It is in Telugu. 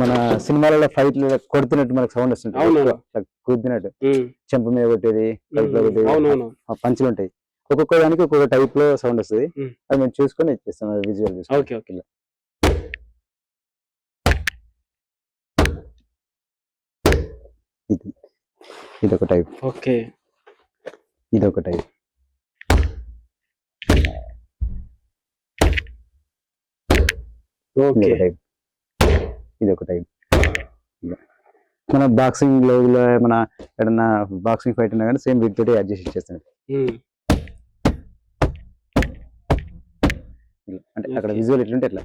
మన సినిమాలలో ఫైట్ కొడుతున్నట్టు మనకు సౌండ్ వస్తుంటుంది, కుద్దినట్టు చెంప మీద కొట్టేది, పంచులు ఉంటాయి. ఒక్కొక్క దానికి ఒక్కొక్క టైప్ లో సౌండ్ వస్తుంది. అది మేము చూసుకొని ఇచ్చేస్తాం, విజువల్ చూసుకొని. ఇదొక టైప్, ఇదొక టైప్. ఇదొక టైప్. మన బాక్సింగ్ లో మన ఏదన్నా బాక్సింగ్ ఫైట్ ఉన్నా కానీ సేమ్ వీటితోటి అడ్జస్ట్ చేస్తాను. అంటే అక్కడ విజువల్ ఎట్లుంటే ఎట్లా